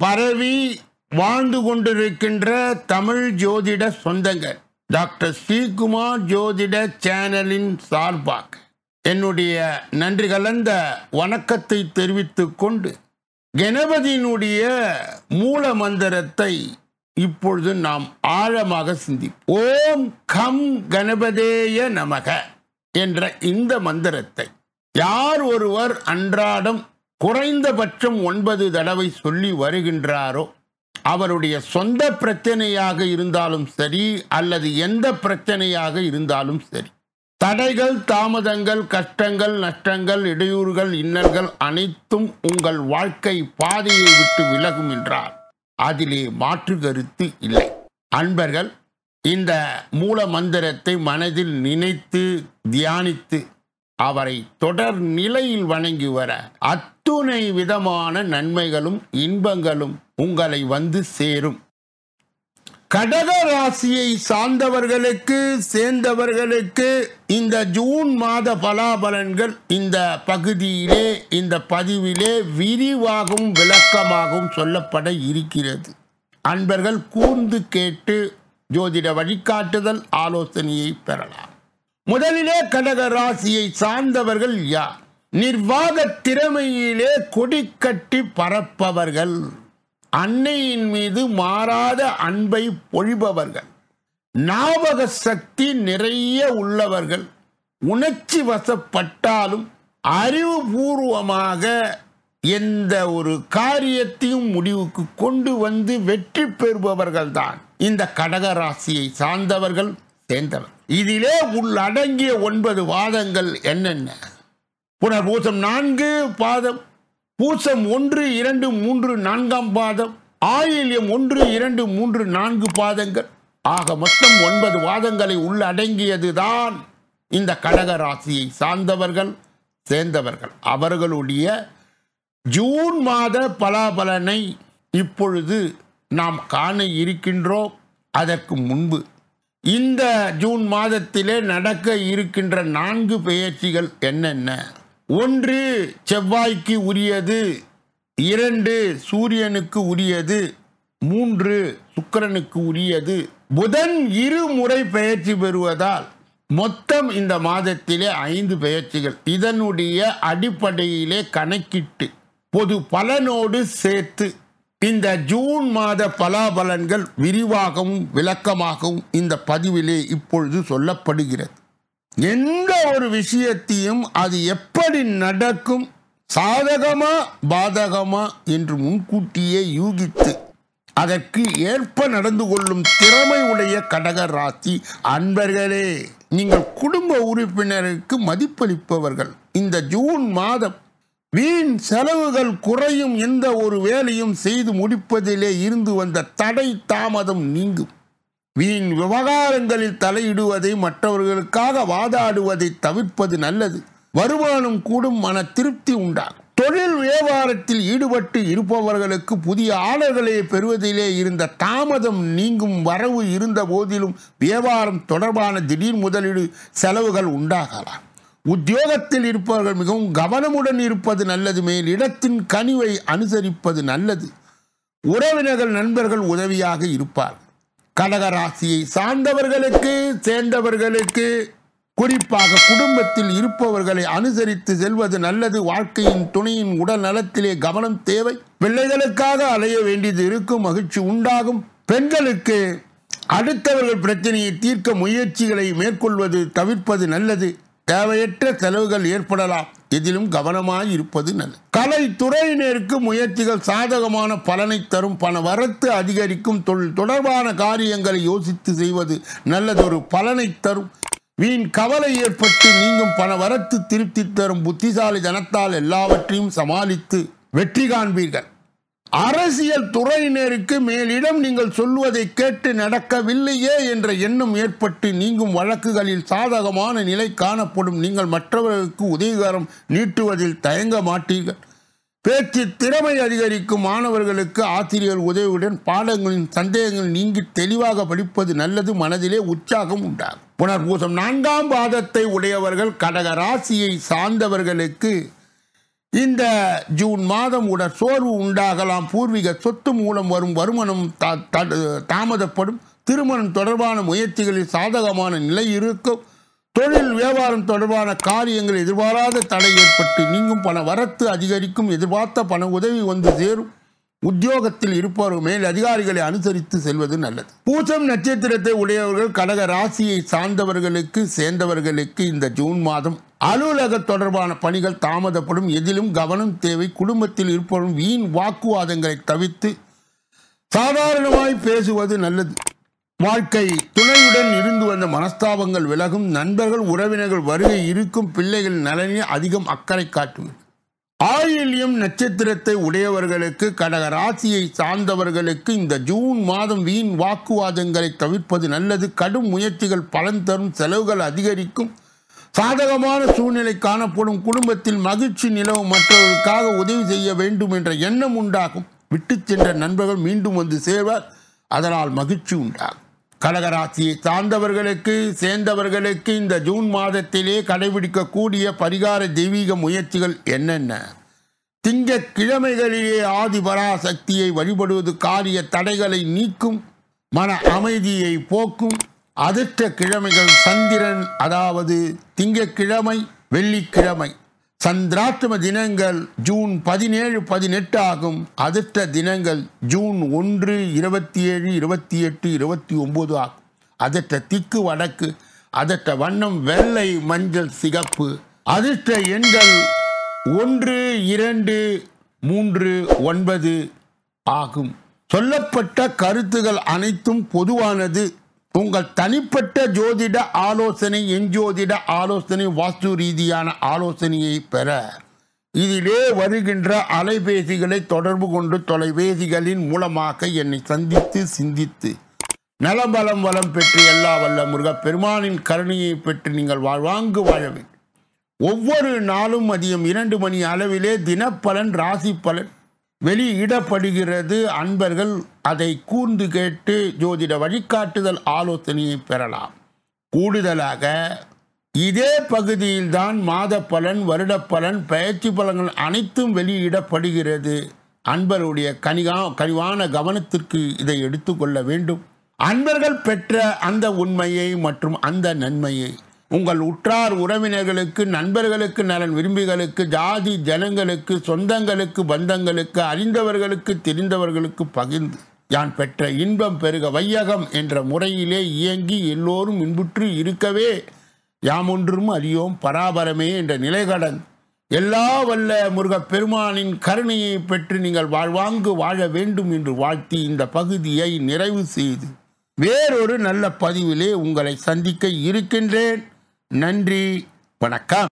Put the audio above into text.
பரவி வாழ்ந்து கொண்டிருக்கின்ற தமிழ் ஜோதிட சொந்தங்கள், டாக்டர் ஸ்ரீகுமார் ஜோதிட சேனலின் சார்பாக என்னுடைய நன்றி கலந்த வணக்கத்தை தெரிவித்துக் கொண்டு கணபதியினுடைய மூல மந்திரத்தை இப்பொழுது நாம் ஆழமாக சிந்திப்போம். ஓம் கம் கணபதேய நமக என்ற இந்த மந்திரத்தை யார் ஒருவர் அன்றாடம் குறைந்தபட்சம் 9 தடவை சொல்லி வருகின்றாரோ அவருடைய சொந்த பிரச்சனையாக இருந்தாலும் சரி அல்லது எந்த பிரச்சனையாக இருந்தாலும் சரி, தடைகள், தாமதங்கள், கஷ்டங்கள், நஷ்டங்கள், இடையூறுகள், இன்னல்கள் அனைத்தும் உங்கள் வாழ்க்கை பாதையை விட்டு விலகும் என்றால் அதிலே மாற்று கருத்து இல்லை. அன்பர்கள், இந்த மூல மந்திரத்தை மனதில் நினைத்து தியானித்து அவரை தொடர் நிலையில் வணங்கி வர அத்துணை விதமான நன்மைகளும் இன்பங்களும் உங்களை வந்து சேரும். கடக ராசியை சார்ந்தவர்களுக்கு சேர்ந்தவர்களுக்கு இந்த ஜூன் மாத பலாபலன்கள் இந்த பகுதியிலே, இந்த பதிவிலே விரிவாகவும் விளக்கமாகவும் சொல்லப்பட இருக்கிறது. அன்பர்கள் கூர்ந்து கேட்டு ஜோதிட வழிகாட்டுதல் ஆலோசனையை பெறலாம். முதலிலே கடக ராசியை சார்ந்தவர்கள் யார்? நிர்வாக திறமையிலே கொடி கட்டி பறப்பவர்கள், அன்னையின் மீது மாறாத அன்பை பொழிபவர்கள், ஞாபக சக்தி நிறைய உள்ளவர்கள், உணர்ச்சி வசப்பட்டாலும் அறிவுபூர்வமாக எந்த ஒரு காரியத்தையும் முடிவுக்கு கொண்டு வந்து வெற்றி பெறுபவர்கள்தான் இந்த கடக ராசியை சார்ந்தவர்கள் சேர்ந்தவர். இதிலே உள்ளடங்கிய 9 பாதங்கள் என்னென்ன? புனர்பூசம் 4 பாதம், பூசம் 1, 2, 3, 4ஆம் பாதம், ஆயில்யம் 1, 2, 3, 4 பாதங்கள், ஆக மொத்தம் 9 பாதங்களை உள்ளடங்கியதுதான் இந்த கடக ராசியை சார்ந்தவர்கள் சேர்ந்தவர்கள். அவர்களுடைய ஜூன் மாத பலாபலனை இப்பொழுது நாம் காண இருக்கின்றோம். அதற்கு முன்பு இந்த ஜூன் மாதத்திலே நடக்க இருக்கின்ற 4 பெயர்ச்சிகள் என்னென்ன? 1 செவ்வாய்க்கு உரியது, 2 சூரியனுக்கு உரியது, 3 சுக்கிரனுக்கு உரியது. புதன் 2 முறை பெயர்ச்சி பெறுவதால் மொத்தம் இந்த மாதத்திலே 5 பெயர்ச்சிகள். இதனுடைய அடிப்படையிலே கணக்கிட்டு பொது பலனோடு சேர்த்து இந்த ஜூன் மாத பலாபலன்கள் விரிவாகவும் விளக்கமாகவும் இந்த பதிவிலே இப்பொழுது சொல்லப்படுகிறது. எந்த ஒரு விஷயத்தையும் அது எப்படி நடக்கும், சாதகமா பாதகமா என்று முன்கூட்டியே யூகித்து அதற்கு ஏற்ப நடந்து கொள்ளும் திறமை உடைய கடக ராசி அன்பர்களே, நீங்கள் குடும்ப உறுப்பினருக்கு மதிப்பளிப்பவர்கள். இந்த ஜூன் மாதம் வீண் செலவுகள் குறையும், எந்த ஒரு வேலையும் செய்து முடிப்பதிலே இருந்து வந்த தடை தாமதம் நீங்கும். வீண் விவகாரங்களில் தலையிடுவதை, மற்றவர்களுக்காக வாதாடுவதை தவிர்ப்பது நல்லது. வருமானம் கூடும், மன திருப்தி உண்டாகும். தொழில் வியாபாரத்தில் ஈடுபட்டு இருப்பவர்களுக்கு புதிய ஆர்டர்களை பெறுவதிலே இருந்த தாமதம் நீங்கும். வரவு இருந்த போதிலும் வியாபாரம் தொடர்பான திடீர் முதலீடு செலவுகள் உண்டாகலாம். உத்தியோகத்தில் இருப்பவர்கள் மிகவும் கவனமுடன் இருப்பது நல்லது. மேல் இடத்தின் கனிவை அனுசரிப்பது நல்லது. உறவினர்கள், நண்பர்கள் உதவியாக இருப்பார். கடகராசியை சார்ந்தவர்களுக்கு சேர்ந்தவர்களுக்கு குறிப்பாக குடும்பத்தில் இருப்பவர்களை அனுசரித்து செல்வது நல்லது. வாழ்க்கையின் துணையின் உடல் நலத்திலே கவனம் தேவை. பிள்ளைகளுக்காக அலைய வேண்டியது இருக்கும், மகிழ்ச்சி உண்டாகும். பெண்களுக்கு அடுத்தவர்கள் பிரச்சனையை தீர்க்க முயற்சிகளை மேற்கொள்வது தவிர்ப்பது நல்லது. தேவையற்ற செலவுகள் ஏற்படலாம், இதிலும் கவனமாய் இருப்பது நல்லது. கலைத்துறையினருக்கு முயற்சிகள் சாதகமான பலனை தரும். பண வரத்து அதிகரிக்கும். தொழில் தொடர்பான காரியங்களை யோசித்து செய்வது நல்லதொரு பலனை தரும். வீண் கவலை ஏற்பட்டு நீங்கும். பண வரத்து திருப்தி தரும். புத்திசாலி தனத்தால் எல்லாவற்றையும் சமாளித்து வெற்றி காண்பீர்கள். அரசியல் துறையினருக்கு மேலிடம் நீங்கள் சொல்வதை கேட்டு நடக்கவில்லையே என்ற எண்ணம் ஏற்பட்டு நீங்கும். வழக்குகளில் சாதகமான நிலை காணப்படும். நீங்கள் மற்றவர்களுக்கு உதவிகரம் நீட்டுவதில் தயங்க மாட்டீர்கள். பேச்சு திறமை அதிகரிக்கும். மாணவர்களுக்கு ஆசிரியர் உதவியுடன் பாடங்களின் சந்தேகங்கள் நீங்கி தெளிவாக படிப்பது நல்லது. மனதிலே உற்சாகம் உண்டாகும். புனர்பூசம் 4ஆம் பாதத்தை உடையவர்கள் கடக ராசியை சார்ந்தவர்களுக்கு இந்த ஜூன் மாதம் உடற் சோர்வு உண்டாகலாம். பூர்வீக சொத்து மூலம் வரும் வருமானம் தாமதப்படும். திருமணம் தொடர்பான முயற்சிகளில் சாதகமான நிலை இருக்கும். தொழில் வியாபாரம் தொடர்பான காரியங்கள் எதிர்பாராத தடை ஏற்பட்டு நீங்கும். பண வரத்து அதிகரிக்கும். எதிர்பார்த்த பண உதவி வந்து சேரும். உத்தியோகத்தில் இருப்பவர் மேல் அதிகாரிகளை அனுசரித்து செல்வது நல்லது. பூசம் நட்சத்திரத்தை உடையவர்கள் கடக ராசியை சேர்ந்தவர்களுக்கு இந்த ஜூன் மாதம் அலுவலக தொடர்பான பணிகள் தாமதப்படும். எதிலும் கவனம் தேவை. குடும்பத்தில் இருப்பவரும் வீண் வாக்குவாதங்களை தவிர்த்து சாதாரணமாய் பேசுவது நல்லது. வாழ்க்கை துணையுடன் இருந்து வந்த மனஸ்தாபங்கள் விலகும். நண்பர்கள் உறவினர்கள் வருகை இருக்கும். பிள்ளைகள் நலனில் அதிகம் அக்கறை காட்டுவது. ஆயில்யம் நட்சத்திரத்தை உடையவர்களுக்கு கடக ராசியை சார்ந்தவர்களுக்கு இந்த ஜூன் மாதம் வீண் வாக்குவாதங்களை தவிர்ப்பது நல்லது. கடும் முயற்சிகள் பலன் தரும். செலவுகள் அதிகரிக்கும். சாதகமான சூழ்நிலை காணப்படும். குடும்பத்தில் மகிழ்ச்சி நிலவும். மற்றவர்களுக்காக உதவி செய்ய வேண்டும் என்ற எண்ணம் உண்டாகும். விட்டு சென்ற நண்பர்கள் மீண்டும் வந்து சேர்வார். அதனால் மகிழ்ச்சி உண்டாகும். கடகராசியை சேர்ந்தவர்களுக்கு இந்த ஜூன் மாதத்திலே கடைபிடிக்கக்கூடிய பரிகார தெய்வீக முயற்சிகள் என்னென்ன? திங்கட்கிழமைகளிலே ஆதிபராசக்தியை வழிபடுவது காரிய தடைகளை நீக்கும். மன அமைதியை போக்கும். அதிர்ஷ்ட கிழமைகள் சந்திரன், அதாவது திங்கட்கிழமை, வெள்ளிக்கிழமை. சந்திராஷ்டம தினங்கள் ஜூன் 17, 18 ஆகும். அதிர்ஷ்ட தினங்கள் ஜூன் 1, 27, 28, 29 ஆகும். அதிர்ஷ்ட திக்கு வடக்கு. அதிர்ஷ்ட வண்ணம் வெள்ளை, மஞ்சள், சிகப்பு. அதிர்ஷ்ட எண்கள் 1, 2, 3, 9 ஆகும். சொல்லப்பட்ட கருத்துகள் அனைத்தும் பொதுவானது. உங்கள் தனிப்பட்ட ஜோதிட ஆலோசனை, எஞ்சோதிட ஆலோசனை, வாஸ்து ரீதியான ஆலோசனையை பெற இதிலே வருகின்ற அலைபேசிகளை தொடர்பு கொண்டு தொலைபேசிகளின் மூலமாக என்னை சந்தித்து சிந்தித்து நலபலம் வளம் பெற்று எல்லா வல்ல முருகப்பெருமானின் கருணையை பெற்று நீங்கள் வாழ்வாங்கு வாழ வேண்டும். ஒவ்வொரு நாளும் மதியம் 2 மணி அளவிலே தினப்பலன், ராசி பலன் வெளியிடப்படுகிறது. அன்பர்கள் அதை கூர்ந்து கேட்டு ஜோதிட வழிகாட்டுதல் ஆலோசனையை பெறலாம். கூடுதலாக இதே பகுதியில்தான் மாத பலன், வருட பலன், பயிற்சி பலன்கள் அனைத்தும் வெளியிடப்படுகிறது. அன்பருடைய கனிவான கவனத்திற்கு இதை எடுத்துக்கொள்ள வேண்டும். அன்பர்கள் பெற்ற அந்த உண்மையை மற்றும் அந்த நன்மையை உங்கள் உற்றார் உறவினர்களுக்கு, நண்பர்களுக்கு, நலன் விரும்பிகளுக்கு, ஜாதி ஜனங்களுக்கு, சொந்தங்களுக்கு, பந்தங்களுக்கு, அறிந்தவர்களுக்கு, தெரிந்தவர்களுக்கு பகிர்ந்து யான் பெற்ற இன்பம் பெருக வையகம் என்ற முறையிலே இயங்கி எல்லோரும் இன்புற்று இருக்கவே யாமொன்றும் அறியோம் பராபரமே என்ற நிலைகடன் எல்லா வல்ல முருகப்பெருமானின் கருணையை பெற்று நீங்கள் வாழ்வாங்கு வாழ வேண்டும் என்று வாழ்த்தி இந்த பகுதியை நிறைவு செய்து வேறொரு நல்ல பதிவிலே உங்களை சந்திக்க இருக்கின்றேன். நன்றி, வணக்கம்.